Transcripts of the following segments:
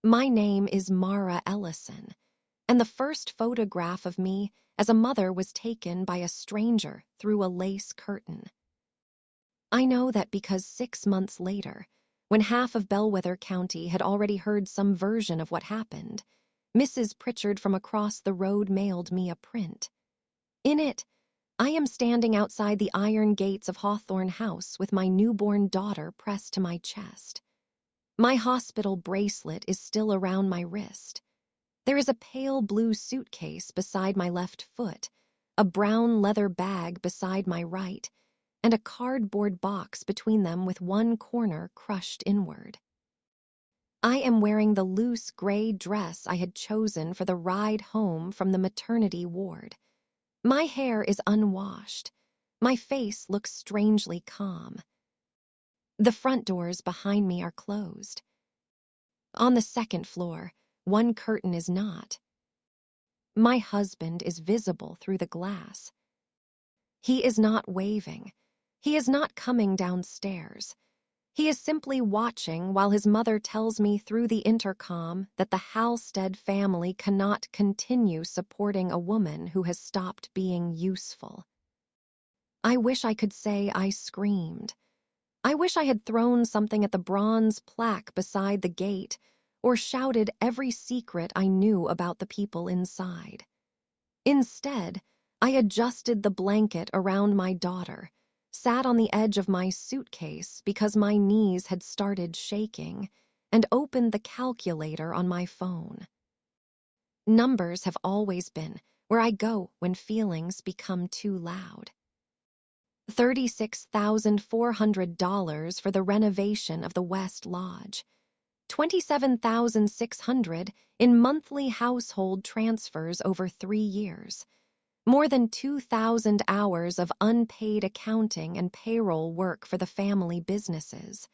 My name is Mara Ellison, and the first photograph of me as a mother was taken by a stranger through a lace curtain. I know that because 6 months later, when half of Bellwether County had already heard some version of what happened, Mrs. Pritchard from across the road mailed me a print. In it, I am standing outside the iron gates of Hawthorne House with my newborn daughter pressed to my chest. My hospital bracelet is still around my wrist. There is a pale blue suitcase beside my left foot, a brown leather bag beside my right, and a cardboard box between them with one corner crushed inward. I am wearing the loose gray dress I had chosen for the ride home from the maternity ward. My hair is unwashed. My face looks strangely calm. The front doors behind me are closed. On the second floor, one curtain is not. My husband is visible through the glass. He is not waving. He is not coming downstairs. He is simply watching while his mother tells me through the intercom that the Halstead family cannot continue supporting a woman who has stopped being useful. I wish I could say I screamed. I wish I had thrown something at the bronze plaque beside the gate or shouted every secret I knew about the people inside. Instead, I adjusted the blanket around my daughter, sat on the edge of my suitcase because my knees had started shaking, and opened the calculator on my phone. Numbers have always been where I go when feelings become too loud. $36,400 for the renovation of the West Lodge. $27,600 in monthly household transfers over 3 years. More than 2,000 hours of unpaid accounting and payroll work for the family businesses.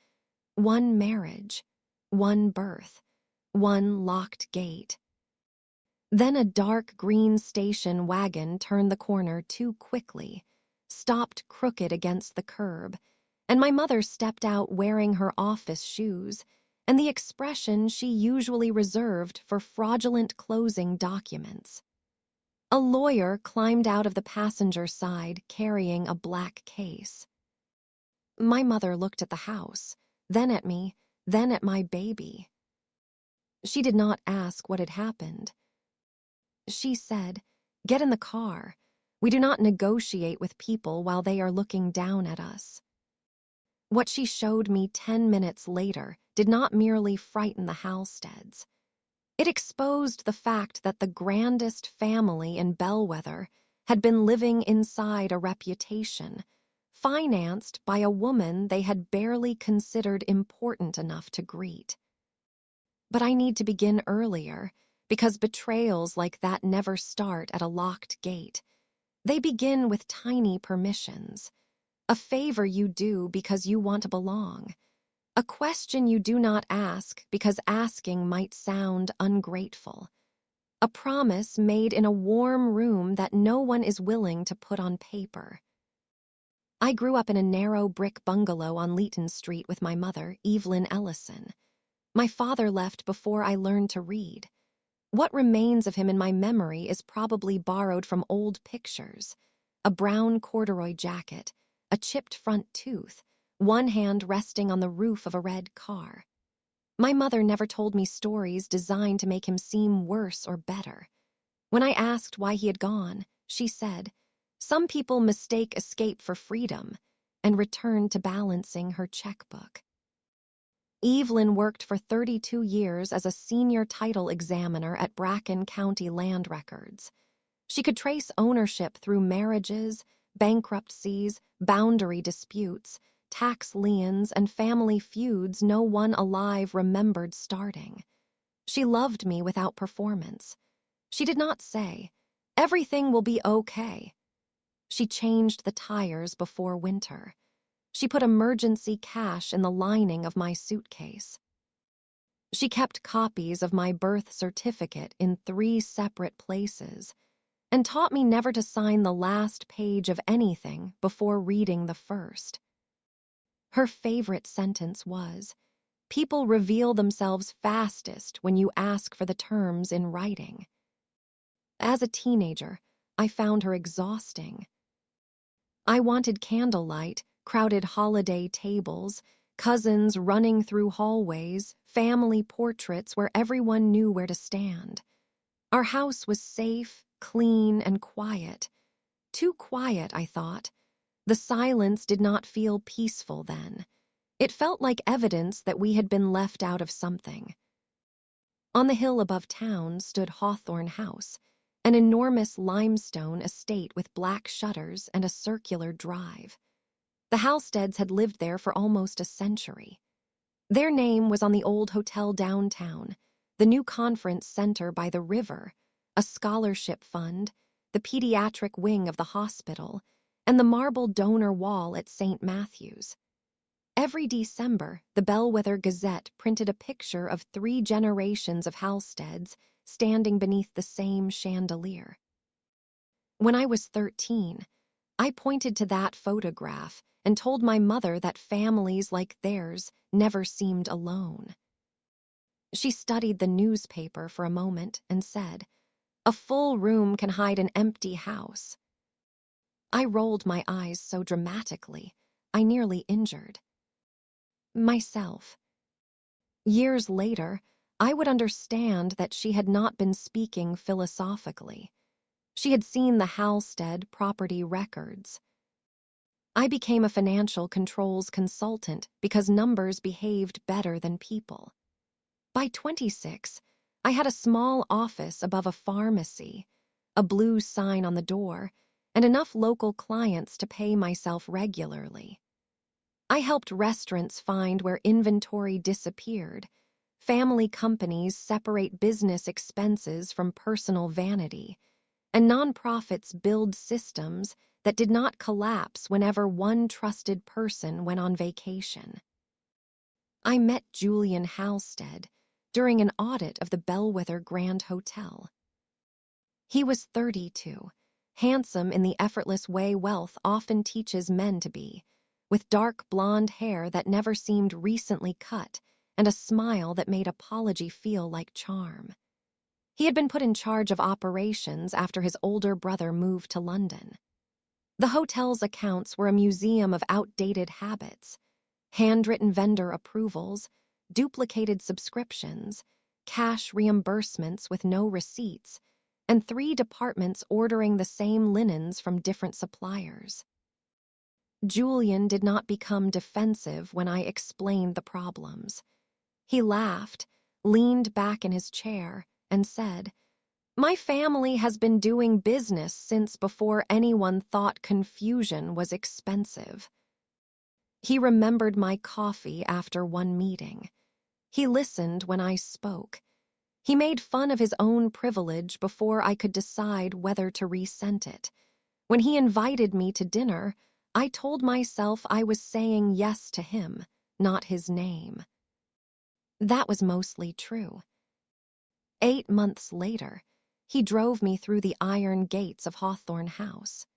One marriage, one birth, one locked gate. Then a dark green station wagon turned the corner too quickly, stopped crooked against the curb, and my mother stepped out wearing her office shoes and the expression she usually reserved for fraudulent closing documents. A lawyer climbed out of the passenger side carrying a black case. My mother looked at the house, then at me, then at my baby. She did not ask what had happened. She said, "Get in the car. We do not negotiate with people while they are looking down at us." What she showed me 10 minutes later did not merely frighten the Halsteads. It exposed the fact that the grandest family in Bellwether had been living inside a reputation, financed by a woman they had barely considered important enough to greet. But I need to begin earlier, because betrayals like that never start at a locked gate. They begin with tiny permissions. A favor you do because you want to belong. A question you do not ask because asking might sound ungrateful. A promise made in a warm room that no one is willing to put on paper. I grew up in a narrow brick bungalow on Leeton Street with my mother, Evelyn Ellison. My father left before I learned to read. What remains of him in my memory is probably borrowed from old pictures. A brown corduroy jacket, a chipped front tooth, one hand resting on the roof of a red car. My mother never told me stories designed to make him seem worse or better. When I asked why he had gone, she said, "Some people mistake escape for freedom," and returned to balancing her checkbook. Evelyn worked for 32 years as a senior title examiner at Bracken County Land Records. She could trace ownership through marriages, bankruptcies, boundary disputes, tax liens, and family feuds no one alive remembered starting. She loved me without performance. She did not say, "Everything will be okay." She changed the tires before winter. She put emergency cash in the lining of my suitcase. She kept copies of my birth certificate in 3 separate places and taught me never to sign the last page of anything before reading the first. Her favorite sentence was, People reveal themselves fastest when you ask for the terms in writing. As a teenager, I found her exhausting. I wanted candlelight, crowded holiday tables, cousins running through hallways, family portraits where everyone knew where to stand. Our house was safe, clean, and quiet. Too quiet, I thought. The silence did not feel peaceful then. It felt like evidence that we had been left out of something. On the hill above town stood Hawthorne House, an enormous limestone estate with black shutters and a circular drive. The Halsteads had lived there for almost a century. Their name was on the old hotel downtown, the new conference center by the river, a scholarship fund, the pediatric wing of the hospital, and the marble donor wall at St. Matthew's. Every December, the Bellwether Gazette printed a picture of 3 generations of Halsteads standing beneath the same chandelier. When I was 13, I pointed to that photograph and told my mother that families like theirs never seemed alone. She studied the newspaper for a moment and said, "A full room can hide an empty house." I rolled my eyes so dramatically, I nearly injured myself. Years later, I would understand that she had not been speaking philosophically. She had seen the Halstead property records. I became a financial controls consultant because numbers behaved better than people. By 26, I had a small office above a pharmacy, a blue sign on the door, and enough local clients to pay myself regularly. I helped restaurants find where inventory disappeared. Family companies separate business expenses from personal vanity, and nonprofits build systems that did not collapse whenever one trusted person went on vacation. I met Julian Halstead during an audit of the Bellwether Grand Hotel. He was 32, handsome in the effortless way wealth often teaches men to be, with dark blonde hair that never seemed recently cut and a smile that made apology feel like charm. He had been put in charge of operations after his older brother moved to London. The hotel's accounts were a museum of outdated habits, handwritten vendor approvals, duplicated subscriptions, cash reimbursements with no receipts, and 3 departments ordering the same linens from different suppliers. Julian did not become defensive when I explained the problems. He laughed, leaned back in his chair, and said, "My family has been doing business since before anyone thought confusion was expensive." He remembered my coffee after one meeting. He listened when I spoke. He made fun of his own privilege before I could decide whether to resent it. When he invited me to dinner, I told myself I was saying yes to him, not his name. That was mostly true. 8 months later, he drove me through the iron gates of Hawthorne House.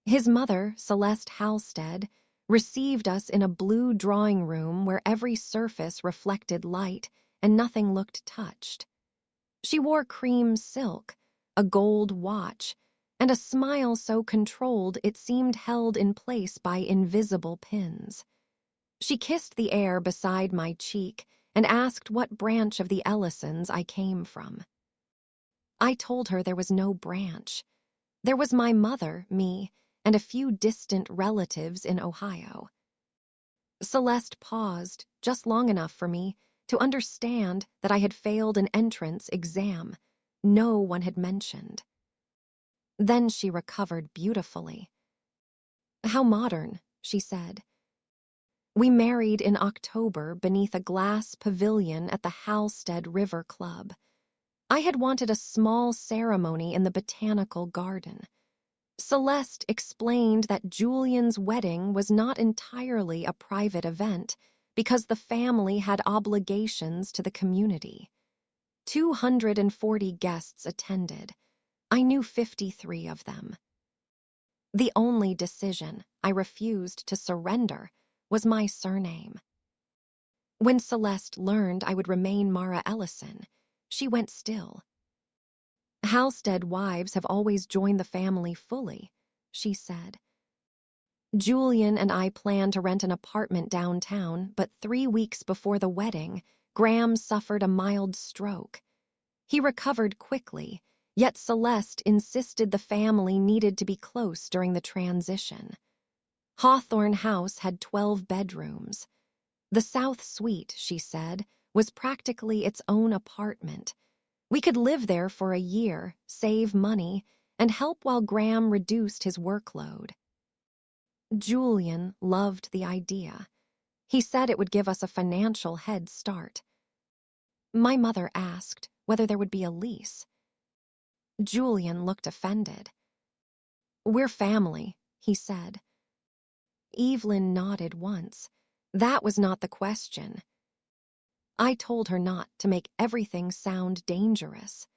His mother, Celeste Halstead, received us in a blue drawing room where every surface reflected light and nothing looked touched. She wore cream silk, a gold watch, and a smile so controlled it seemed held in place by invisible pins. She kissed the air beside my cheek and asked what branch of the Ellisons I came from. I told her there was no branch. There was my mother, me, and a few distant relatives in Ohio. Celeste paused just long enough for me to understand that I had failed an entrance exam no one had mentioned. Then she recovered beautifully. "How modern," she said. We married in October beneath a glass pavilion at the Halstead River Club. I had wanted a small ceremony in the botanical garden. Celeste explained that Julian's wedding was not entirely a private event because the family had obligations to the community. 240 guests attended. I knew 53 of them. The only decision I refused to surrender was my surname. When Celeste learned I would remain Mara Ellison, she went still. Halstead wives have always joined the family fully, she said. Julian and I planned to rent an apartment downtown, but 3 weeks before the wedding, Graham suffered a mild stroke. He recovered quickly, yet Celeste insisted the family needed to be close during the transition. Hawthorne House had 12 bedrooms. The South Suite, she said, was practically its own apartment. We could live there for a year, save money, and help while Graham reduced his workload. Julian loved the idea. He said it would give us a financial head start. My mother asked whether there would be a lease. Julian looked offended. "We're family," he said. Evelyn nodded once. That was not the question. I told her not to make everything sound dangerous.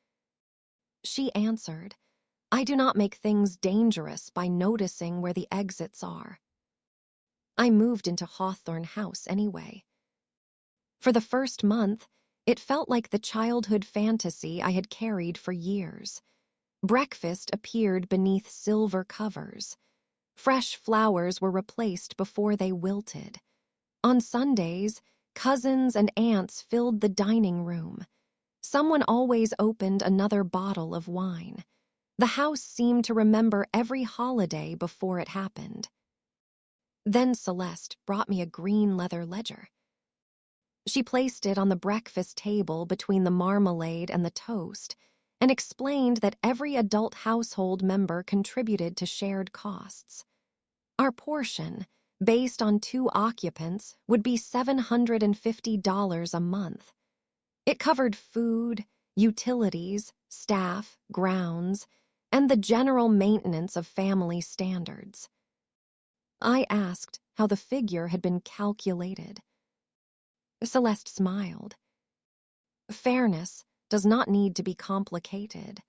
She answered, "I do not make things dangerous by noticing where the exits are." I moved into Hawthorne House anyway. For the first month, it felt like the childhood fantasy I had carried for years. Breakfast appeared beneath silver covers. Fresh flowers were replaced before they wilted. On Sundays, cousins and aunts filled the dining room. Someone always opened another bottle of wine. The house seemed to remember every holiday before it happened. Then Celeste brought me a green leather ledger. She placed it on the breakfast table between the marmalade and the toast and explained that every adult household member contributed to shared costs. Our portion, based on 2 occupants, would be $750 a month. It covered food, utilities, staff, grounds, and the general maintenance of family standards. I asked how the figure had been calculated. Celeste smiled. Fairness does not need to be complicated.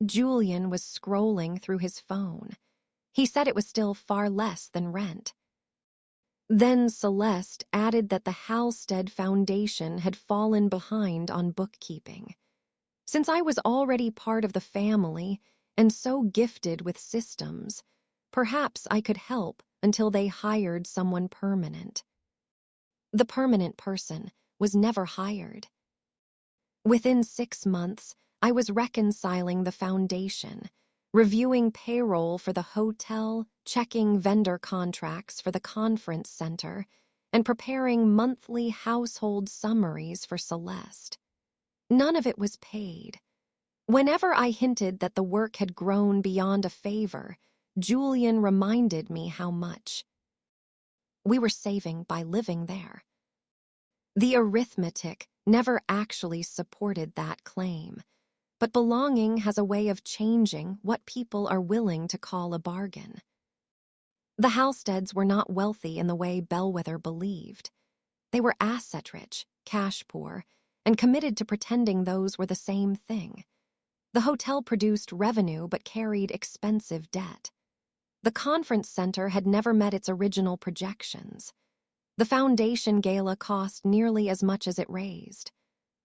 Julian was scrolling through his phone. He said it was still far less than rent. Then Celeste added that the Halstead Foundation had fallen behind on bookkeeping. Since I was already part of the family and so gifted with systems, perhaps I could help until they hired someone permanent. The permanent person was never hired. Within 6 months, I was reconciling the foundation, reviewing payroll for the hotel, checking vendor contracts for the conference center, and preparing monthly household summaries for Celeste. None of it was paid. Whenever I hinted that the work had grown beyond a favor, Julian reminded me how much. We were saving by living there. The arithmetic never actually supported that claim, but belonging has a way of changing what people are willing to call a bargain. The Halsteads were not wealthy in the way Bellwether believed. They were asset-rich, cash-poor, and committed to pretending those were the same thing. The hotel produced revenue but carried expensive debt. The conference center had never met its original projections. The foundation gala cost nearly as much as it raised.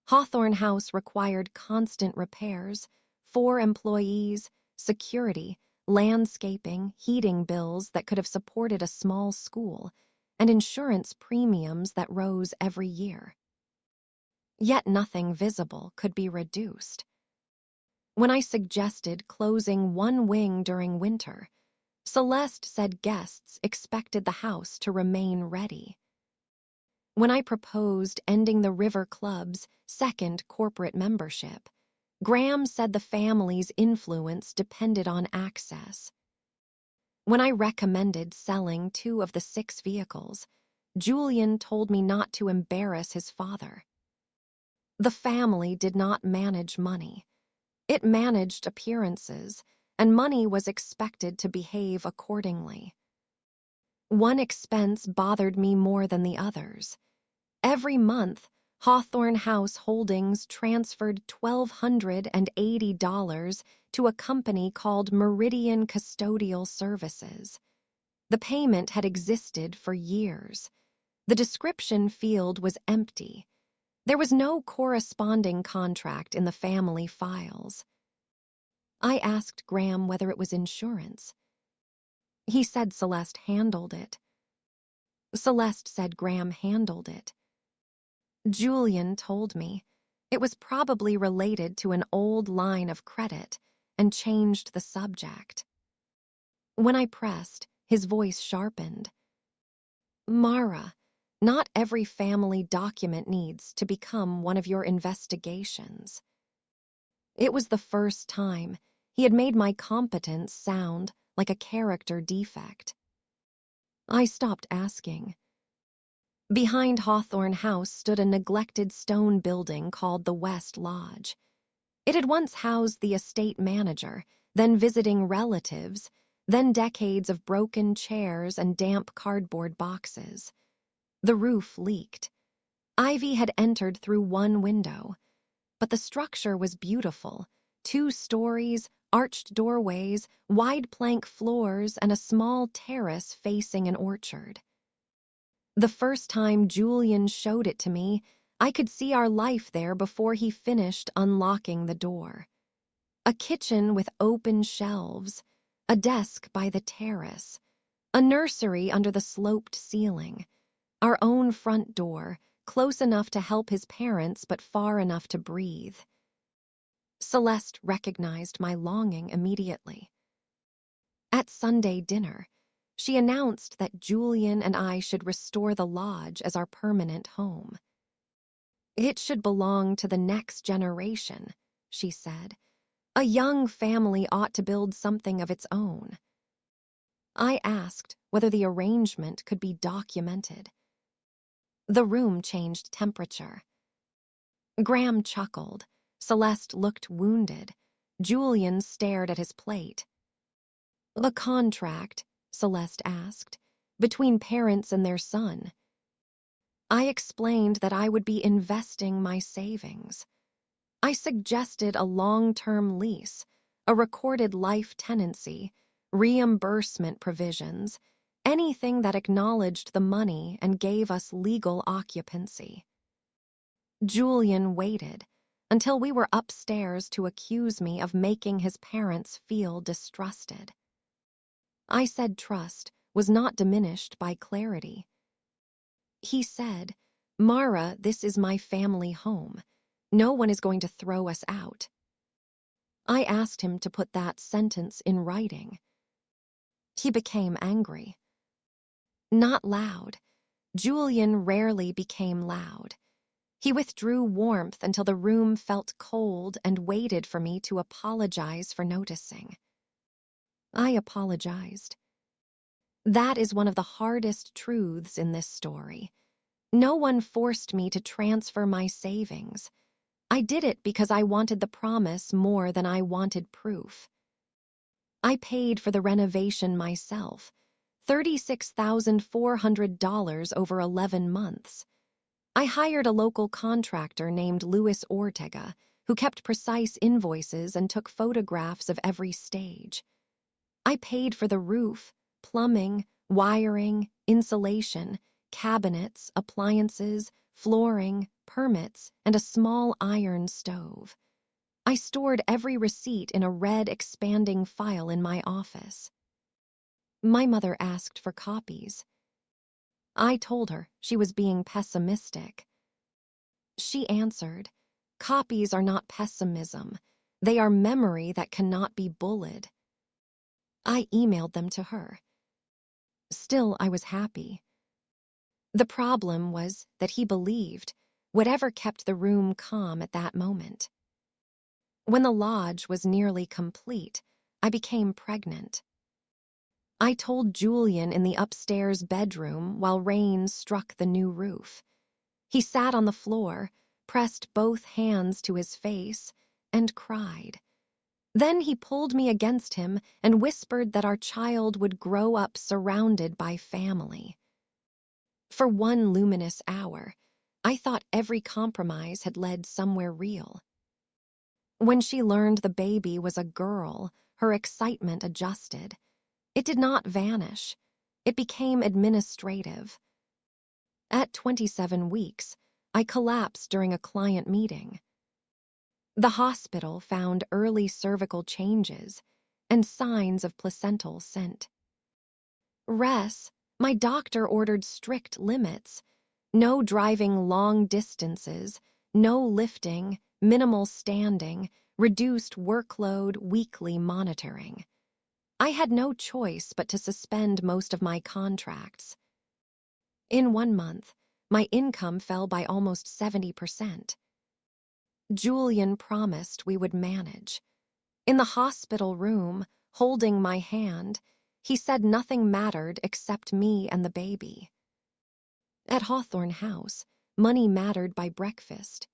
Hawthorne House required constant repairs, 4 employees, security, landscaping, heating bills that could have supported a small school, and insurance premiums that rose every year. Yet nothing visible could be reduced. When I suggested closing one wing during winter, Celeste said guests expected the house to remain ready. When I proposed ending the River Club's second corporate membership, Graham said the family's influence depended on access. When I recommended selling 2 of the 6 vehicles, Julian told me not to embarrass his father. The family did not manage money. It managed appearances, and money was expected to behave accordingly. One expense bothered me more than the others. Every month, Hawthorne House Holdings transferred $1,280 to a company called Meridian Custodial Services. The payment had existed for years. The description field was empty. There was no corresponding contract in the family files. I asked Graham whether it was insurance. He said Celeste handled it. Celeste said Graham handled it. Julian told me it was probably related to an old line of credit and changed the subject. When I pressed, his voice sharpened. Mara, not every family document needs to become one of your investigations. It was the first time he had made my competence sound like a character defect. I stopped asking. Behind Hawthorne House stood a neglected stone building called the West Lodge. It had once housed the estate manager, then visiting relatives, then decades of broken chairs and damp cardboard boxes. The roof leaked. Ivy had entered through one window, but the structure was beautiful. 2 stories, arched doorways, wide plank floors, and a small terrace facing an orchard. The first time Julian showed it to me, I could see our life there before he finished unlocking the door. A kitchen with open shelves, a desk by the terrace, a nursery under the sloped ceiling, our own front door, close enough to help his parents but far enough to breathe. Celeste recognized my longing immediately. At Sunday dinner, she announced that Julian and I should restore the lodge as our permanent home. It should belong to the next generation, she said. A young family ought to build something of its own. I asked whether the arrangement could be documented. The room changed temperature. Graham chuckled. Celeste looked wounded. Julian stared at his plate. A contract, Celeste asked, between parents and their son. I explained that I would be investing my savings. I suggested a long-term lease, a recorded life tenancy, reimbursement provisions, anything that acknowledged the money and gave us legal occupancy. Julian waited until we were upstairs to accuse me of making his parents feel distrusted. I said trust was not diminished by clarity. He said, Mara, this is my family home. No one is going to throw us out. I asked him to put that sentence in writing. He became angry. Not loud. Julian rarely became loud. He withdrew warmth until the room felt cold and waited for me to apologize for noticing. I apologized. That is one of the hardest truths in this story. No one forced me to transfer my savings. I did it because I wanted the promise more than I wanted proof. I paid for the renovation myself, $36,400 over 11 months. I hired a local contractor named Luis Ortega, who kept precise invoices and took photographs of every stage. I paid for the roof, plumbing, wiring, insulation, cabinets, appliances, flooring, permits, and a small iron stove. I stored every receipt in a red expanding file in my office. My mother asked for copies. I told her she was being pessimistic. She answered, copies are not pessimism. They are memory that cannot be bullied. I emailed them to her. Still, I was happy. The problem was that he believed, whatever kept the room calm at that moment. When the lodge was nearly complete, I became pregnant. I told Julian in the upstairs bedroom while rain struck the new roof. He sat on the floor, pressed both hands to his face, and cried. Then he pulled me against him and whispered that our child would grow up surrounded by family. For one luminous hour, I thought every compromise had led somewhere real. When she learned the baby was a girl, her excitement adjusted. It did not vanish. It became administrative. At 27 weeks, I collapsed during a client meeting. The hospital found early cervical changes and signs of placental scent. My doctor ordered strict limits: no driving long distances, no lifting, minimal standing, reduced workload, weekly monitoring. I had no choice but to suspend most of my contracts. In 1 month, my income fell by almost 70%. Julian promised we would manage. In the hospital room, holding my hand, he said nothing mattered except me and the baby. At Hawthorne House, money mattered by breakfast.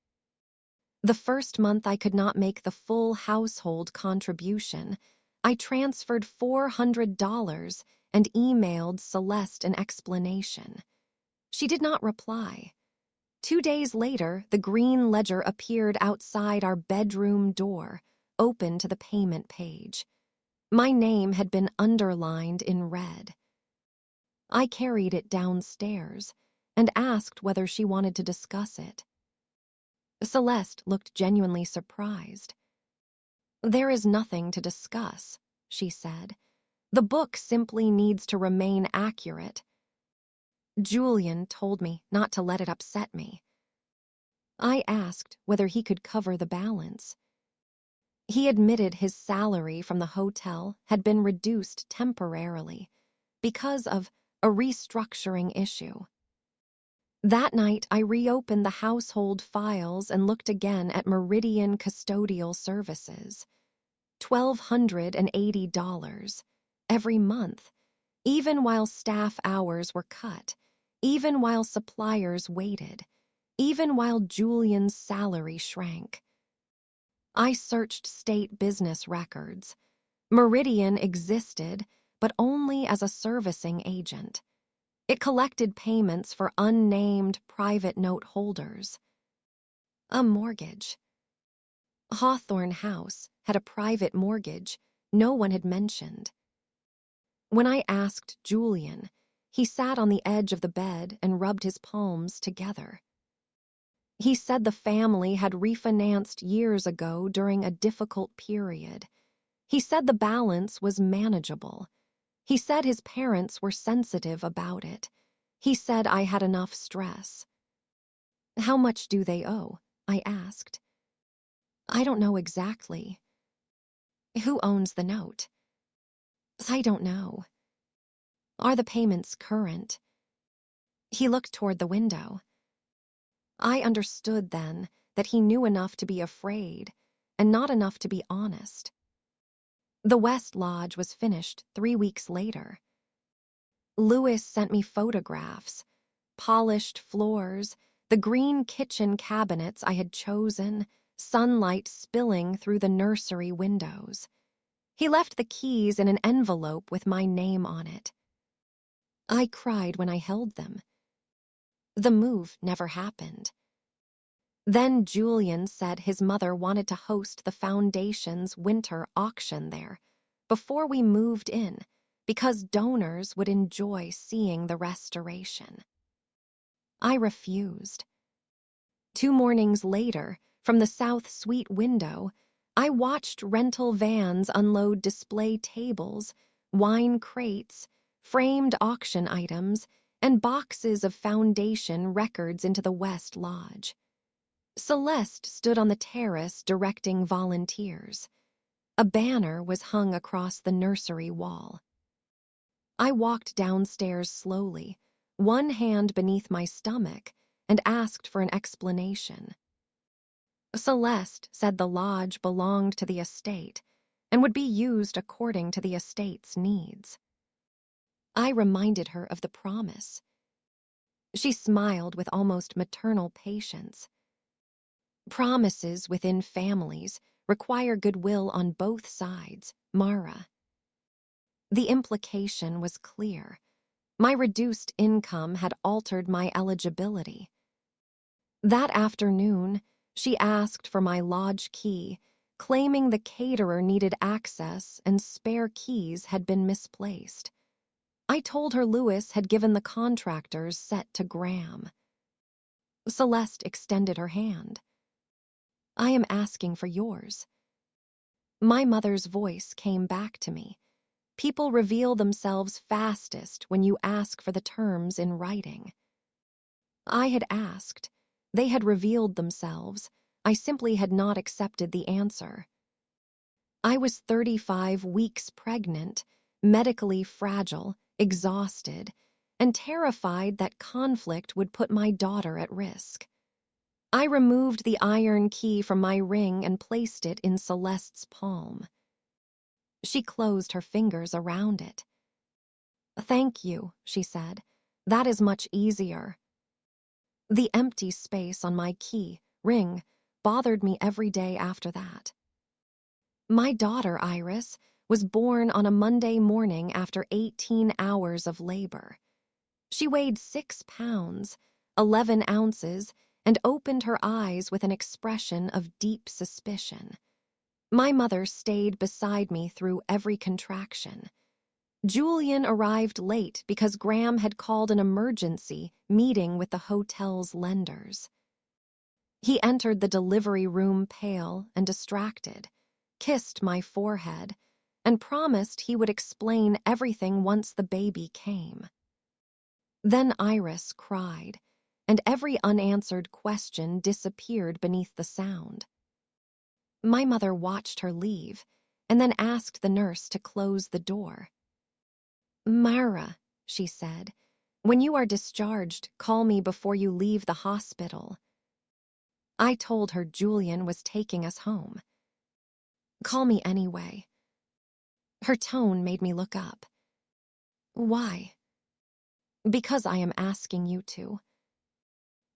The first month I could not make the full household contribution. I transferred $400 and emailed Celeste an explanation. She did not reply. 2 days later, the green ledger appeared outside our bedroom door, open to the payment page. My name had been underlined in red. I carried it downstairs and asked whether she wanted to discuss it. Celeste looked genuinely surprised. "There is nothing to discuss," she said. "The book simply needs to remain accurate." Julian told me not to let it upset me. I asked whether he could cover the balance. He admitted his salary from the hotel had been reduced temporarily because of a restructuring issue. That night, I reopened the household files and looked again at Meridian custodial services. $1,280 every month, even while staff hours were cut, even while suppliers waited, even while Julian's salary shrank. I searched state business records. Meridian existed, but only as a servicing agent. It collected payments for unnamed private note holders. A mortgage. Hawthorne House had a private mortgage no one had mentioned. When I asked Julian, he sat on the edge of the bed and rubbed his palms together. He said the family had refinanced years ago during a difficult period. He said the balance was manageable. He said his parents were sensitive about it. He said I had enough stress. "How much do they owe?" I asked. "I don't know exactly." "Who owns the note?" "I don't know." "Are the payments current?" He looked toward the window. I understood then that he knew enough to be afraid and not enough to be honest. The West Lodge was finished 3 weeks later. Lewis sent me photographs: polished floors, the green kitchen cabinets I had chosen, sunlight spilling through the nursery windows. He left the keys in an envelope with my name on it. I cried when I held them. The move never happened. Then Julian said his mother wanted to host the foundation's winter auction there before we moved in, because donors would enjoy seeing the restoration. I refused. 2 mornings later, from the south suite window, I watched rental vans unload display tables, wine crates, framed auction items, and boxes of foundation records into the West Lodge. Celeste stood on the terrace directing volunteers. A banner was hung across the nursery wall. I walked downstairs slowly, one hand beneath my stomach, and asked for an explanation. Celeste said the lodge belonged to the estate and would be used according to the estate's needs. I reminded her of the promise. She smiled with almost maternal patience. "Promises within families require goodwill on both sides, Mara." The implication was clear. My reduced income had altered my eligibility. That afternoon, she asked for my lodge key, claiming the caterer needed access and spare keys had been misplaced. I told her Lewis had given the contractors set to Graham. Celeste extended her hand. I am asking for yours. My mother's voice came back to me. People reveal themselves fastest when you ask for the terms in writing. I had asked. They had revealed themselves. I simply had not accepted the answer. I was 35 weeks pregnant, medically fragile, exhausted, and terrified that conflict would put my daughter at risk. I removed the iron key from my ring and placed it in Celeste's palm. She closed her fingers around it. "Thank you," she said. "That is much easier." The empty space on my ring bothered me every day after that. My daughter, Iris, was born on a Monday morning after 18 hours of labor. She weighed 6 pounds, 11 ounces, and opened her eyes with an expression of deep suspicion. My mother stayed beside me through every contraction. Julian arrived late because Graham had called an emergency meeting with the hotel's lenders. He entered the delivery room pale and distracted, kissed my forehead, and promised he would explain everything once the baby came. Then Iris cried, and every unanswered question disappeared beneath the sound. My mother watched her leave, and then asked the nurse to close the door. "Mara," she said, "when you are discharged, call me before you leave the hospital." I told her Julian was taking us home. "Call me anyway." Her tone made me look up. "Why?" "Because I am asking you to."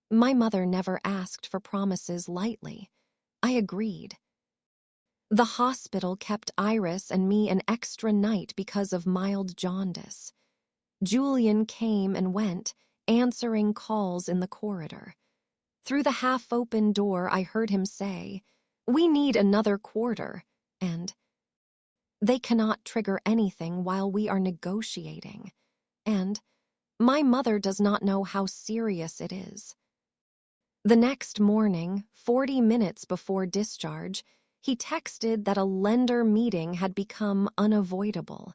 My mother never asked for promises lightly. I agreed. The hospital kept Iris and me an extra night because of mild jaundice. Julian came and went, answering calls in the corridor. Through the half-open door, I heard him say, "We need another quarter," and "They cannot trigger anything while we are negotiating," and "My mother does not know how serious it is." The next morning, 40 minutes before discharge, he texted that a lender meeting had become unavoidable.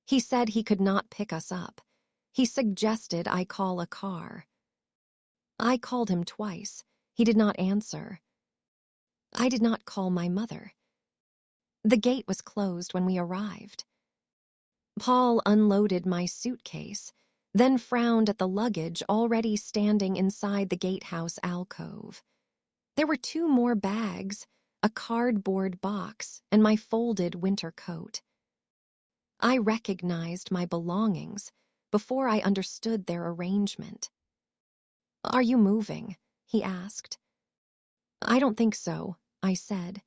He said he could not pick us up. He suggested I call a car. I called him twice. He did not answer. I did not call my mother. The gate was closed when we arrived. Paul unloaded my suitcase, then frowned at the luggage already standing inside the gatehouse alcove. There were 2 more bags, a cardboard box, and my folded winter coat. I recognized my belongings before I understood their arrangement. "Are you moving?" he asked. "I don't think so," I said.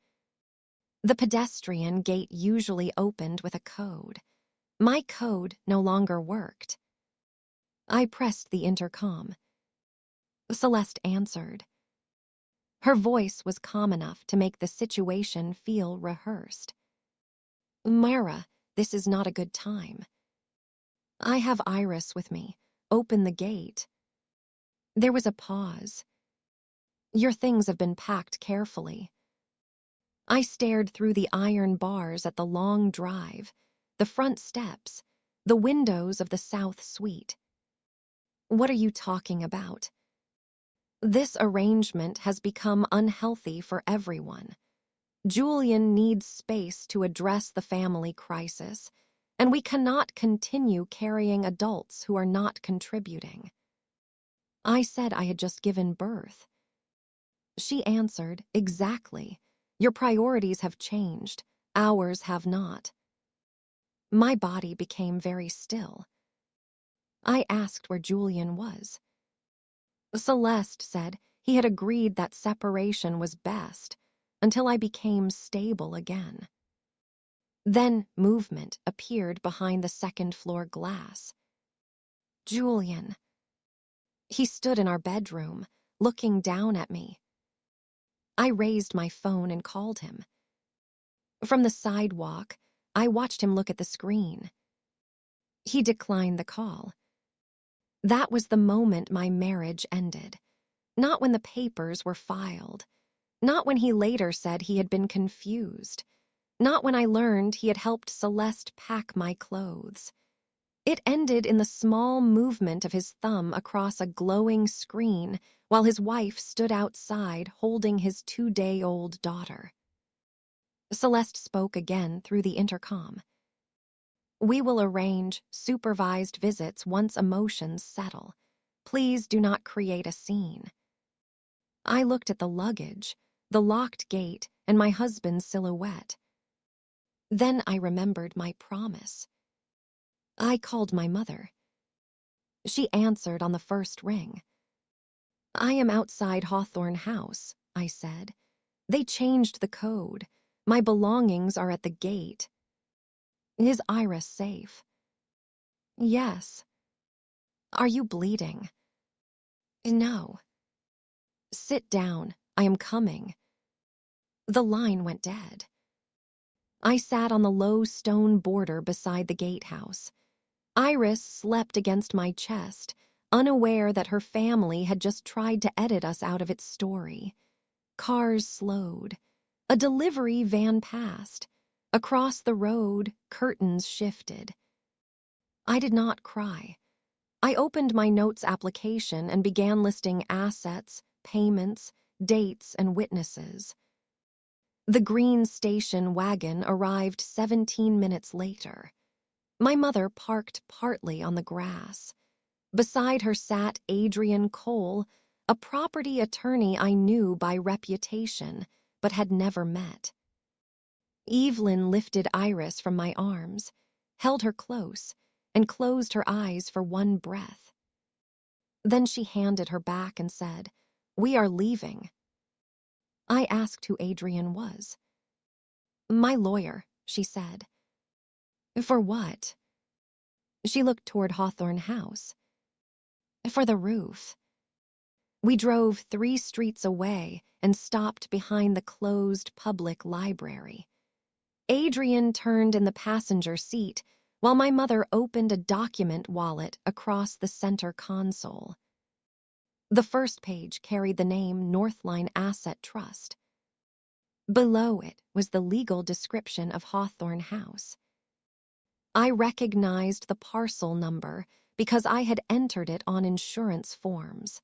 The pedestrian gate usually opened with a code. My code no longer worked. I pressed the intercom. Celeste answered. Her voice was calm enough to make the situation feel rehearsed. "Myra, this is not a good time." "I have Iris with me. Open the gate." There was a pause. "Your things have been packed carefully." I stared through the iron bars at the long drive, the front steps, the windows of the south suite. "What are you talking about?" "This arrangement has become unhealthy for everyone. Julian needs space to address the family crisis, and we cannot continue carrying adults who are not contributing." I said I had just given birth. She answered, "Exactly. Your priorities have changed. Ours have not." My body became very still. I asked where Julian was. Celeste said he had agreed that separation was best until I became stable again. Then movement appeared behind the second-floor glass. "Julian." He stood in our bedroom, looking down at me. I raised my phone and called him. From the sidewalk, I watched him look at the screen. He declined the call. That was the moment my marriage ended. Not when the papers were filed. Not when he later said he had been confused. Not when I learned he had helped Celeste pack my clothes. It ended in the small movement of his thumb across a glowing screen while his wife stood outside holding his 2-day-old daughter. Celeste spoke again through the intercom. We will arrange supervised visits once emotions settle. Please do not create a scene. I looked at the luggage, the locked gate, and my husband's silhouette. Then I remembered my promise. I called my mother. She answered on the first ring. I am outside Hawthorne House, I said. They changed the code. My belongings are at the gate. Is Iris safe? Yes. Are you bleeding? No. Sit down. I am coming. The line went dead. I sat on the low stone border beside the gatehouse. Iris slept against my chest, unaware that her family had just tried to edit us out of its story. Cars slowed. A delivery van passed. Across the road, curtains shifted. I did not cry. I opened my notes application and began listing assets, payments, dates, and witnesses. The green station wagon arrived 17 minutes later. My mother parked partly on the grass. Beside her sat Adrian Cole, a property attorney I knew by reputation, but had never met. Evelyn lifted Iris from my arms, held her close, and closed her eyes for one breath. Then she handed her back and said, "We are leaving." I asked who Adrian was. "My lawyer," she said. "For what?" She looked toward Hawthorne House. "For the roof." We drove 3 streets away and stopped behind the closed public library. Adrian turned in the passenger seat while my mother opened a document wallet across the center console. The first page carried the name Northline Asset Trust. Below it was the legal description of Hawthorne House. I recognized the parcel number because I had entered it on insurance forms.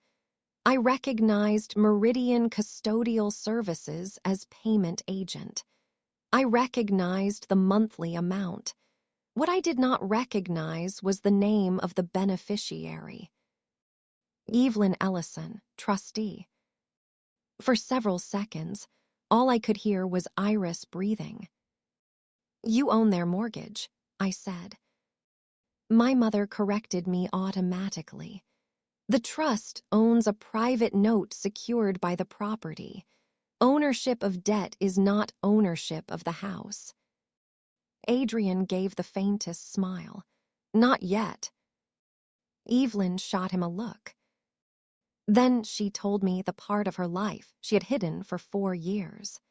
I recognized Meridian Custodial Services as payment agent. I recognized the monthly amount. What I did not recognize was the name of the beneficiary. Evelyn Ellison, trustee. For several seconds, all I could hear was Iris breathing. "You own their mortgage," I said. My mother corrected me automatically. "The trust owns a private note secured by the property. Ownership of debt is not ownership of the house." Adrian gave the faintest smile. "Not yet." Evelyn shot him a look. Then she told me the part of her life she had hidden for 4 years.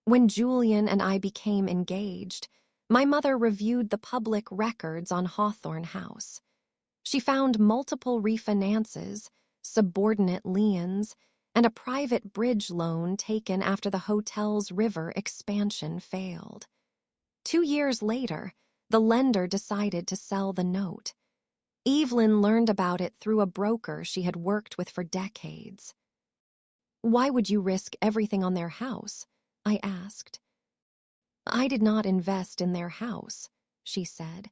When Julian and I became engaged, my mother reviewed the public records on Hawthorne House. She found multiple refinances, subordinate liens, and a private bridge loan taken after the hotel's river expansion failed. 2 years later, the lender decided to sell the note. Evelyn learned about it through a broker she had worked with for decades. "Why would you risk everything on their house?" I asked. "I did not invest in their house," she said.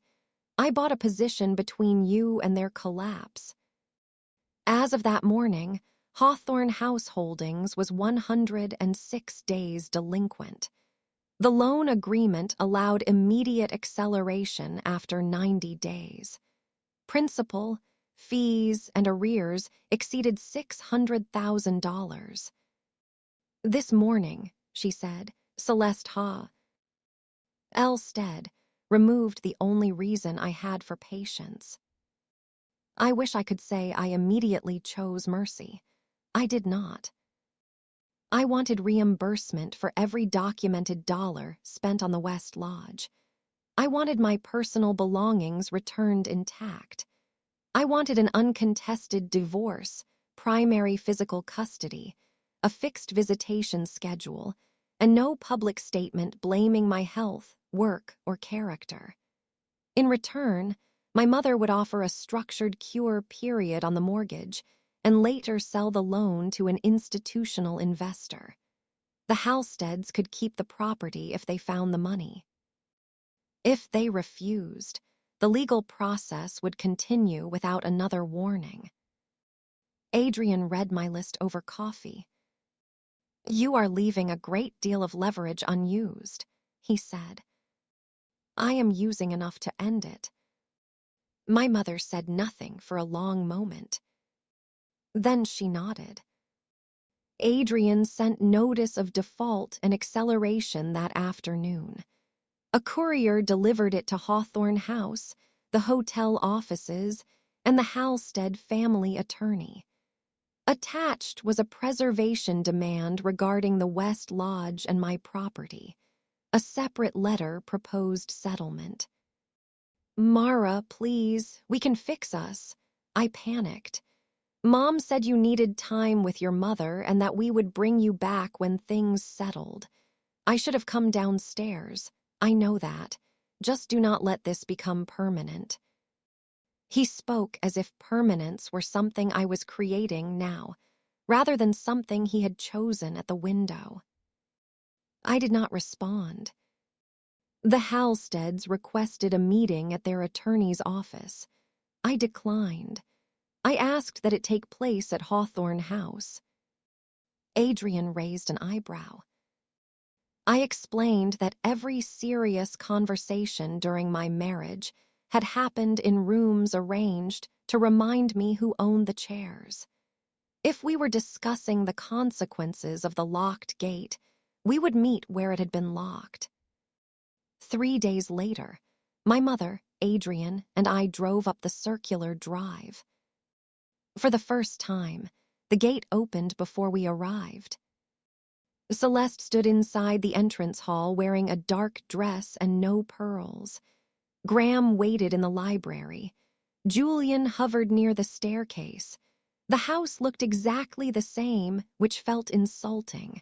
"I bought a position between you and their collapse." As of that morning, Hawthorne House Holdings was 106 days delinquent. The loan agreement allowed immediate acceleration after 90 days. Principal, fees, and arrears exceeded $600,000. "This morning," she said, Celeste Ha. Elstead removed the only reason I had for patience. I wish I could say I immediately chose mercy. I did not. I wanted reimbursement for every documented dollar spent on the West Lodge. I wanted my personal belongings returned intact. I wanted an uncontested divorce, primary physical custody, a fixed visitation schedule, and no public statement blaming my health, work, or character. In return, my mother would offer a structured cure period on the mortgage and later sell the loan to an institutional investor. The Halsteads could keep the property if they found the money. If they refused, the legal process would continue without another warning. Adrian read my list over coffee. "You are leaving a great deal of leverage unused," he said. "I am using enough to end it." My mother said nothing for a long moment. Then she nodded. Adrian sent notice of default and acceleration that afternoon. A courier delivered it to Hawthorne House, the hotel offices, and the Halstead family attorney. Attached was a preservation demand regarding the West Lodge and my property. A separate letter proposed settlement. "Mara, please, we can fix us." I panicked. "Mom said you needed time with your mother and that we would bring you back when things settled. I should have come downstairs. I know that. Just do not let this become permanent." He spoke as if permanence were something I was creating now, rather than something he had chosen at the window. I did not respond. The Halsteads requested a meeting at their attorney's office. I declined. I asked that it take place at Hawthorne House. Adrian raised an eyebrow. I explained that every serious conversation during my marriage had happened in rooms arranged to remind me who owned the chairs. If we were discussing the consequences of the locked gate, we would meet where it had been locked. 3 days later, my mother, Adrian, and I drove up the circular drive. For the first time, the gate opened before we arrived. Celeste stood inside the entrance hall wearing a dark dress and no pearls. Graham waited in the library. Julian hovered near the staircase. The house looked exactly the same, which felt insulting.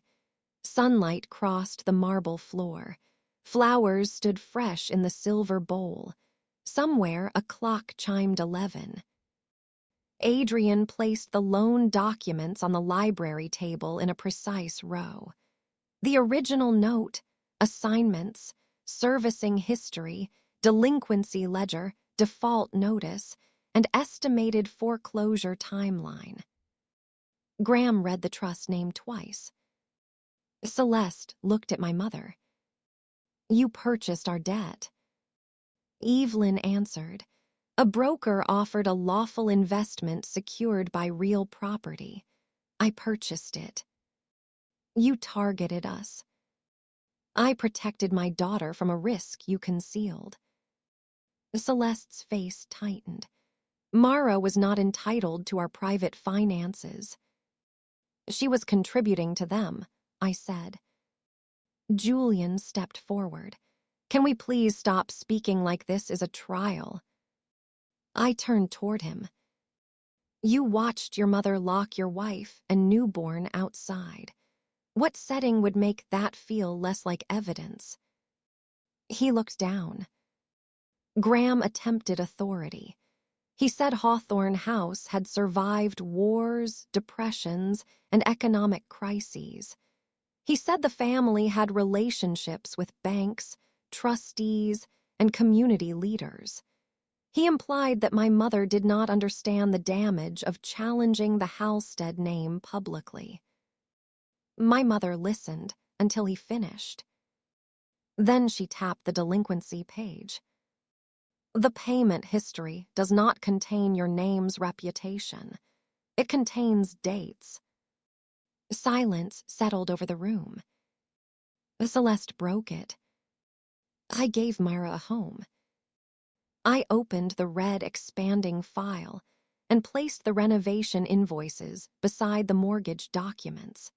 Sunlight crossed the marble floor. Flowers stood fresh in the silver bowl. Somewhere a clock chimed 11. Adrian placed the loan documents on the library table in a precise row. The original note, assignments, servicing history, delinquency ledger, default notice, and estimated foreclosure timeline. Graham read the trust name twice. Celeste looked at my mother. "You purchased our debt." Evelyn answered. "A broker offered a lawful investment secured by real property. I purchased it." "You targeted us." "I protected my daughter from a risk you concealed." Celeste's face tightened. "Mara was not entitled to our private finances." "She was contributing to them," I said. Julian stepped forward. "Can we please stop speaking like this is a trial?" I turned toward him. "You watched your mother lock your wife and newborn outside. What setting would make that feel less like evidence?" He looked down. Graham attempted authority. He said Hawthorne House had survived wars, depressions, and economic crises. He said the family had relationships with banks, trustees, and community leaders. He implied that my mother did not understand the damage of challenging the Halstead name publicly. My mother listened until he finished. Then she tapped the delinquency page. "The payment history does not contain your name's reputation. It contains dates." Silence settled over the room. Celeste broke it. "I gave Myra a home." I opened the red expanding file and placed the renovation invoices beside the mortgage documents.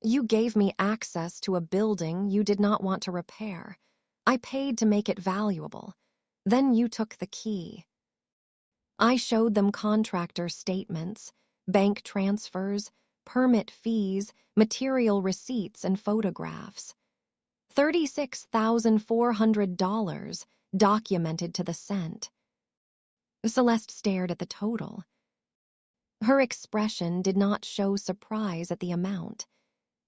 "You gave me access to a building you did not want to repair. I paid to make it valuable. Then you took the key. I showed them contractor statements, bank transfers, permit fees, material receipts, and photographs. $36,400 documented to the cent. Celeste stared at the total. Her expression did not show surprise at the amount.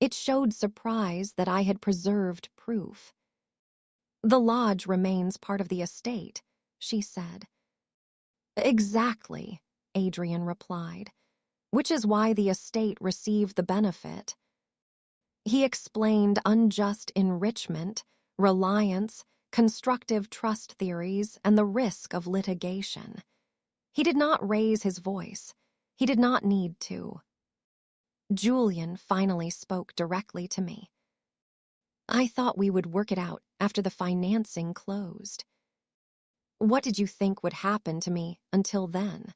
It showed surprise that I had preserved proof. The lodge remains part of the estate, she said. Exactly, Adrian replied, which is why the estate received the benefit. He explained unjust enrichment, reliance, constructive trust theories, and the risk of litigation. He did not raise his voice. He did not need to. Julian finally spoke directly to me. I thought we would work it out after the financing closed. What did you think would happen to me until then?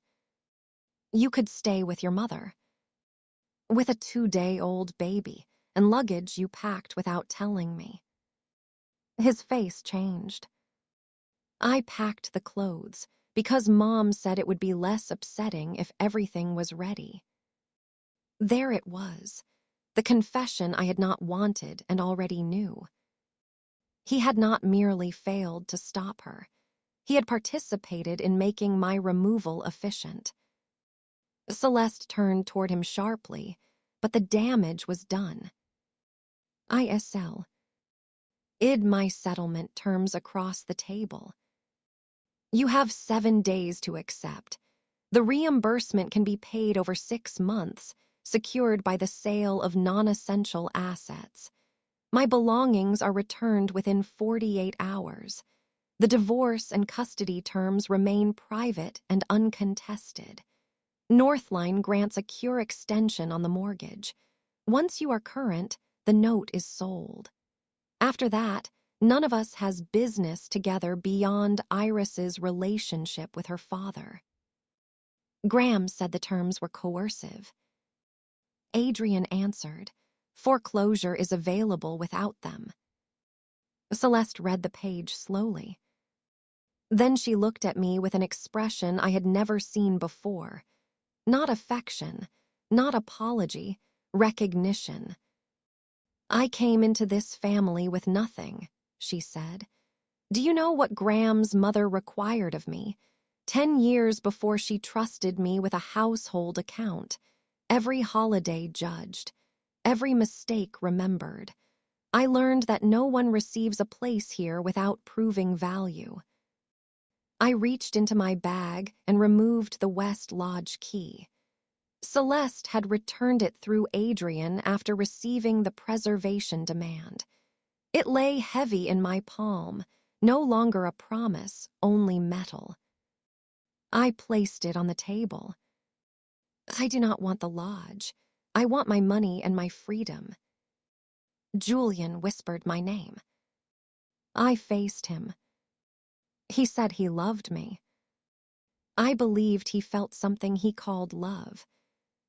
You could stay with your mother. With a 2-day-old baby and luggage you packed without telling me. His face changed. I packed the clothes because Mom said it would be less upsetting if everything was ready. There it was, the confession I had not wanted and already knew. He had not merely failed to stop her. He had participated in making my removal efficient. Celeste turned toward him sharply, but the damage was done. ISL. Id my settlement terms across the table. You have 7 days to accept. The reimbursement can be paid over 6 months, secured by the sale of non-essential assets. My belongings are returned within 48 hours. The divorce and custody terms remain private and uncontested. Northline grants a cure extension on the mortgage. Once you are current, the note is sold. After that, none of us has business together beyond Iris's relationship with her father. Graham said the terms were coercive. Adrian answered, foreclosure is available without them. Celeste read the page slowly. Then she looked at me with an expression I had never seen before. Not affection, not apology, recognition. I came into this family with nothing, she said. Do you know what Graham's mother required of me? 10 years before she trusted me with a household account. Every holiday judged. Every mistake remembered. I learned that no one receives a place here without proving value. I reached into my bag and removed the West Lodge key. Celeste had returned it through Adrian after receiving the preservation demand. It lay heavy in my palm, no longer a promise, only metal. I placed it on the table. I do not want the lodge. I want my money and my freedom. Julian whispered my name. I faced him. He said he loved me. I believed he felt something he called love.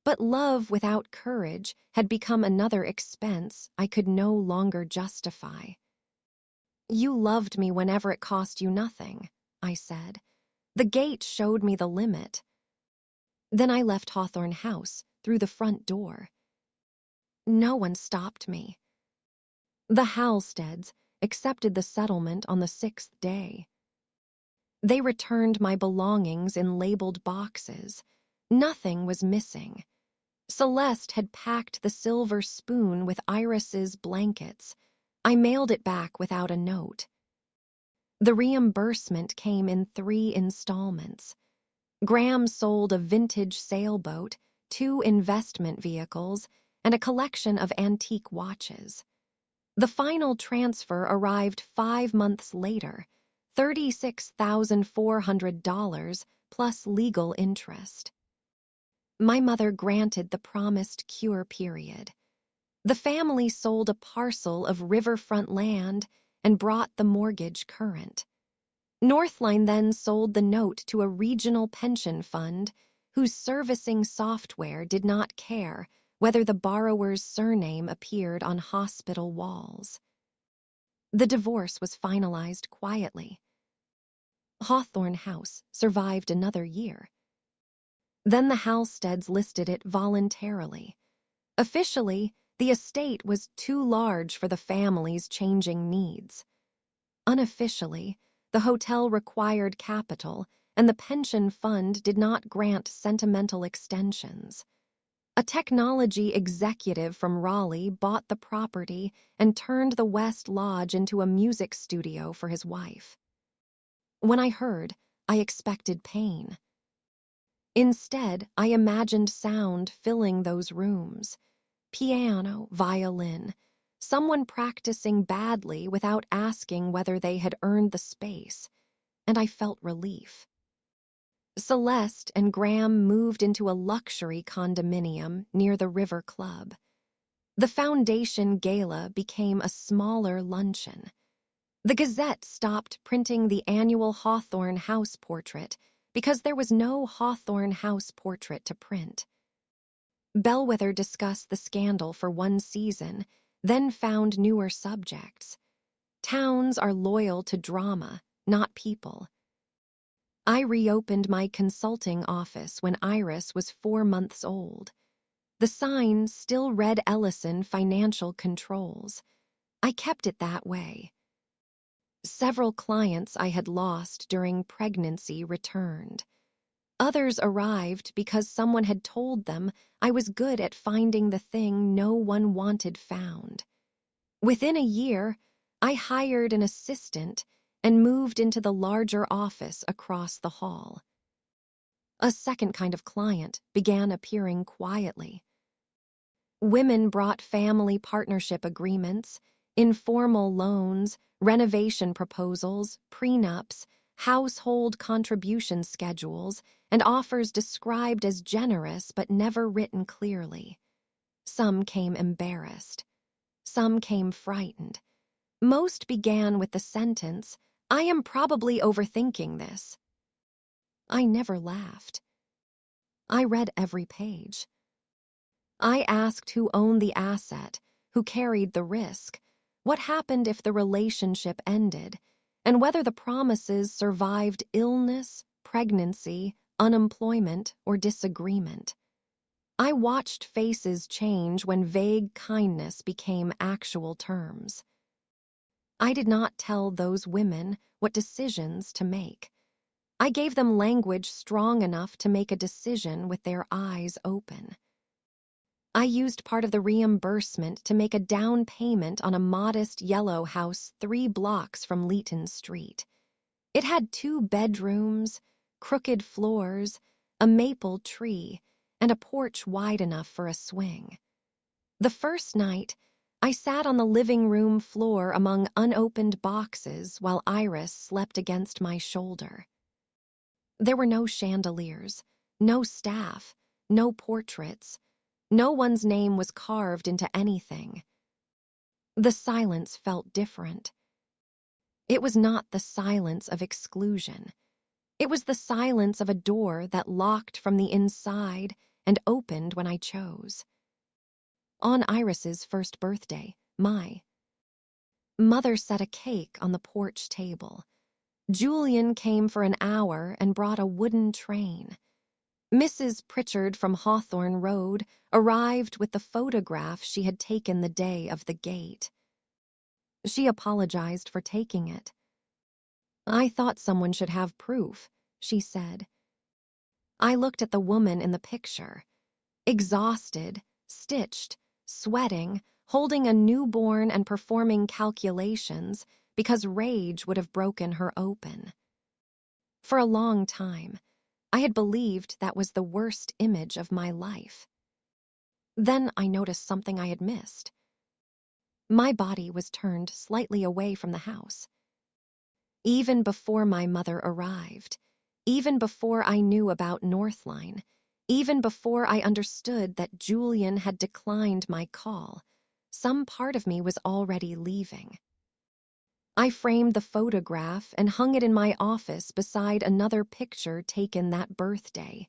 But love without courage had become another expense I could no longer justify. You loved me whenever it cost you nothing, I said. The gate showed me the limit. Then I left Hawthorne House through the front door. No one stopped me. The Halsteads accepted the settlement on the 6th day. They returned my belongings in labeled boxes. Nothing was missing. Celeste had packed the silver spoon with Iris's blankets. I mailed it back without a note. The reimbursement came in 3 installments. Graham sold a vintage sailboat, 2 investment vehicles, and a collection of antique watches. The final transfer arrived 5 months later, $36,400 plus legal interest. My mother granted the promised cure period. The family sold a parcel of riverfront land and brought the mortgage current. Northline then sold the note to a regional pension fund whose servicing software did not care whether the borrower's surname appeared on hospital walls. The divorce was finalized quietly. Hawthorne House survived another year. Then the Halsteads listed it voluntarily. Officially, the estate was too large for the family's changing needs. Unofficially, the hotel required capital, and the pension fund did not grant sentimental extensions. A technology executive from Raleigh bought the property and turned the West Lodge into a music studio for his wife. When I heard, I expected pain. Instead, I imagined sound filling those rooms. Piano, violin, someone practicing badly without asking whether they had earned the space, and I felt relief. Celeste and Graham moved into a luxury condominium near the River Club. The foundation gala became a smaller luncheon. The Gazette stopped printing the annual Hawthorne House portrait because there was no Hawthorne House portrait to print. Bellwether discussed the scandal for one season, then found newer subjects. Towns are loyal to drama, not people. I reopened my consulting office when Iris was 4 months old. The sign still read Ellison Financial Controls. I kept it that way. Several clients I had lost during pregnancy returned. Others arrived because someone had told them I was good at finding the thing no one wanted found. Within a year, I hired an assistant and moved into the larger office across the hall. A second kind of client began appearing quietly. Women brought family partnership agreements, informal loans, renovation proposals, prenups, household contribution schedules, and offers described as generous but never written clearly. Some came embarrassed. Some came frightened. Most began with the sentence, "I am probably overthinking this." I never laughed. I read every page. I asked who owned the asset, who carried the risk, what happened if the relationship ended, and whether the promises survived illness, pregnancy, unemployment, or disagreement. I watched faces change when vague kindness became actual terms. I did not tell those women what decisions to make. I gave them language strong enough to make a decision with their eyes open. I used part of the reimbursement to make a down payment on a modest yellow house 3 blocks from Leeton Street. It had 2 bedrooms, crooked floors, a maple tree, and a porch wide enough for a swing. The first night, I sat on the living room floor among unopened boxes while Iris slept against my shoulder. There were no chandeliers, no staff, no portraits. No one's name was carved into anything. The silence felt different. It was not the silence of exclusion. It was the silence of a door that locked from the inside and opened when I chose. On Iris's first birthday, my mother set a cake on the porch table. Julian came for an hour and brought a wooden train. Mrs. Pritchard from Hawthorne Road arrived with the photograph she had taken the day of the gate. She apologized for taking it. "I thought someone should have proof," she said. I looked at the woman in the picture. Exhausted, stitched, sweating, holding a newborn and performing calculations because rage would have broken her open. For a long time, I had believed that was the worst image of my life. Then I noticed something I had missed. My body was turned slightly away from the house. Even before my mother arrived, even before I knew about Northline, even before I understood that Julian had declined my call, some part of me was already leaving. I framed the photograph and hung it in my office beside another picture taken that birthday.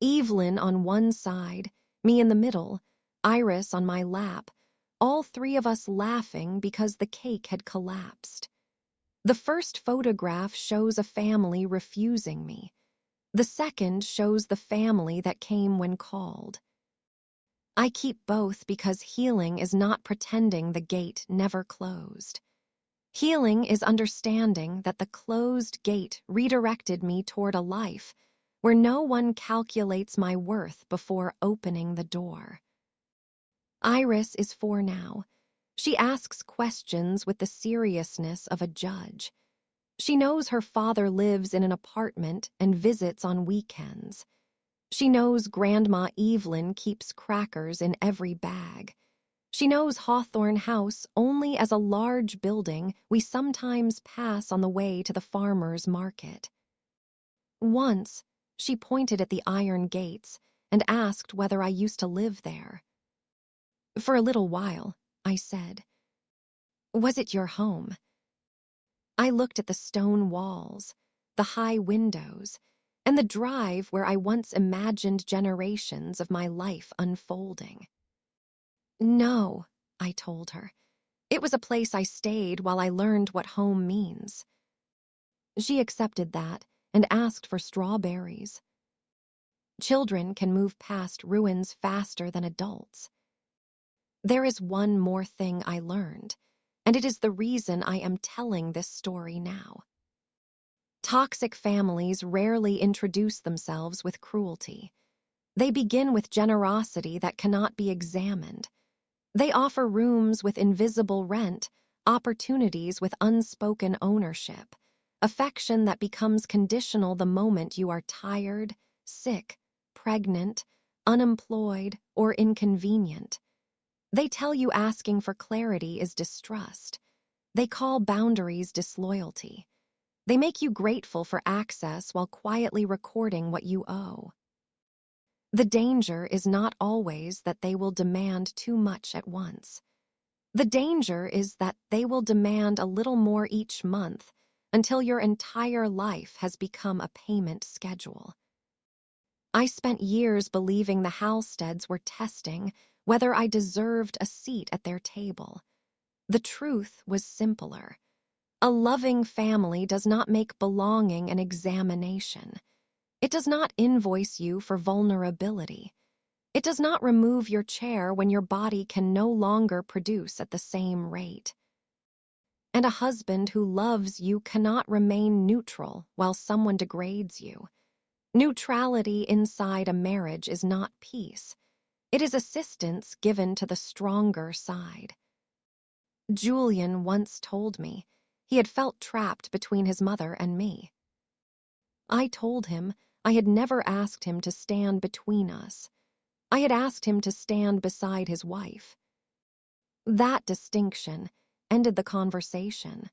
Evelyn on one side, me in the middle, Iris on my lap, all three of us laughing because the cake had collapsed. The first photograph shows a family refusing me. The second shows the family that came when called. I keep both because healing is not pretending the gate never closed. Healing is understanding that the closed gate redirected me toward a life where no one calculates my worth before opening the door. Iris is 4 now. She asks questions with the seriousness of a judge. She knows her father lives in an apartment and visits on weekends. She knows Grandma Evelyn keeps crackers in every bag. She knows Hawthorne House only as a large building we sometimes pass on the way to the farmer's market. Once, she pointed at the iron gates and asked whether I used to live there. For a little while, I said. Was it your home? I looked at the stone walls, the high windows, and the drive where I once imagined generations of my life unfolding. No, I told her. It was a place I stayed while I learned what home means. She accepted that and asked for strawberries. Children can move past ruins faster than adults. There is one more thing I learned, and it is the reason I am telling this story now. Toxic families rarely introduce themselves with cruelty. They begin with generosity that cannot be examined. They offer rooms with invisible rent, opportunities with unspoken ownership, affection that becomes conditional the moment you are tired, sick, pregnant, unemployed, or inconvenient. They tell you asking for clarity is distrust. They call boundaries disloyalty. They make you grateful for access while quietly recording what you owe. The danger is not always that they will demand too much at once. The danger is that they will demand a little more each month until your entire life has become a payment schedule. I spent years believing the Halsteads were testing whether I deserved a seat at their table. The truth was simpler. A loving family does not make belonging an examination. It does not invoice you for vulnerability. It does not remove your chair when your body can no longer produce at the same rate. And a husband who loves you cannot remain neutral while someone degrades you. Neutrality inside a marriage is not peace. It is assistance given to the stronger side. Julian once told me he had felt trapped between his mother and me. I told him I had never asked him to stand between us. I had asked him to stand beside his wife. That distinction ended the conversation.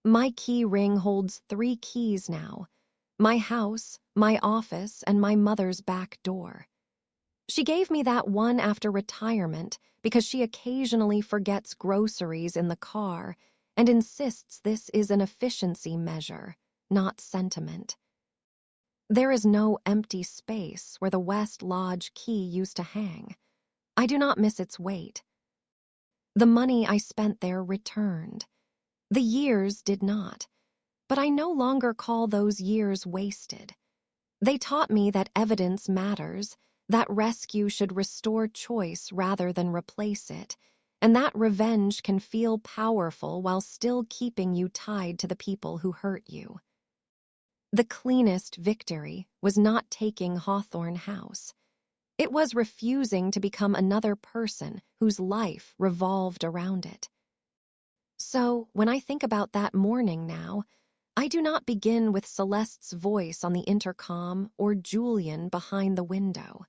My key ring holds 3 keys now: my house, my office, and my mother's back door. She gave me that one after retirement because she occasionally forgets groceries in the car and insists this is an efficiency measure, not sentiment. There is no empty space where the West Lodge key used to hang. I do not miss its weight. The money I spent there returned. The years did not, but I no longer call those years wasted. They taught me that evidence matters, that rescue should restore choice rather than replace it, and that revenge can feel powerful while still keeping you tied to the people who hurt you. The cleanest victory was not taking Hawthorne House. It was refusing to become another person whose life revolved around it. So, when I think about that morning now, I do not begin with Celeste's voice on the intercom or Julian behind the window.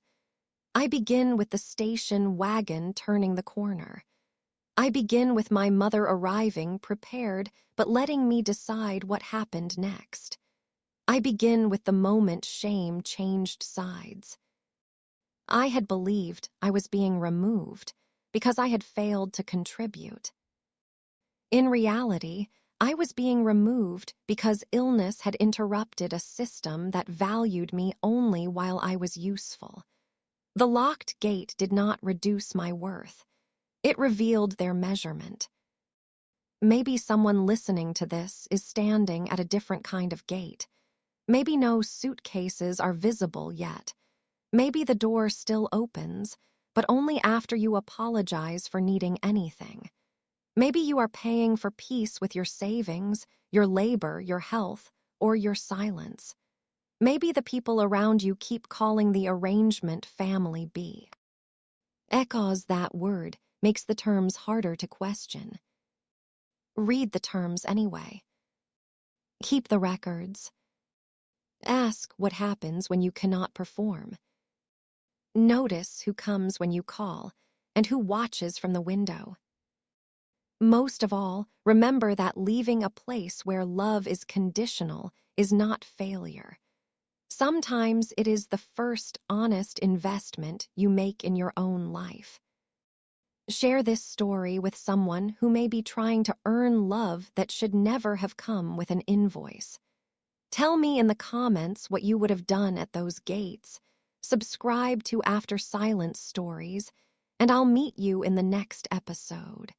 I begin with the station wagon turning the corner. I begin with my mother arriving prepared but letting me decide what happened next. I begin with the moment shame changed sides. I had believed I was being removed because I had failed to contribute. In reality, I was being removed because illness had interrupted a system that valued me only while I was useful. The locked gate did not reduce my worth. It revealed their measurement. Maybe someone listening to this is standing at a different kind of gate. Maybe no suitcases are visible yet. Maybe the door still opens, but only after you apologize for needing anything. Maybe you are paying for peace with your savings, your labor, your health, or your silence. Maybe the people around you keep calling the arrangement family B. Echoes that word makes the terms harder to question. Read the terms anyway. Keep the records. Ask what happens when you cannot perform. Notice who comes when you call and who watches from the window. Most of all, remember that leaving a place where love is conditional is not failure. Sometimes it is the first honest investment you make in your own life. Share this story with someone who may be trying to earn love that should never have come with an invoice. Tell me in the comments what you would have done at those gates. Subscribe to After Silence Stories, and I'll meet you in the next episode.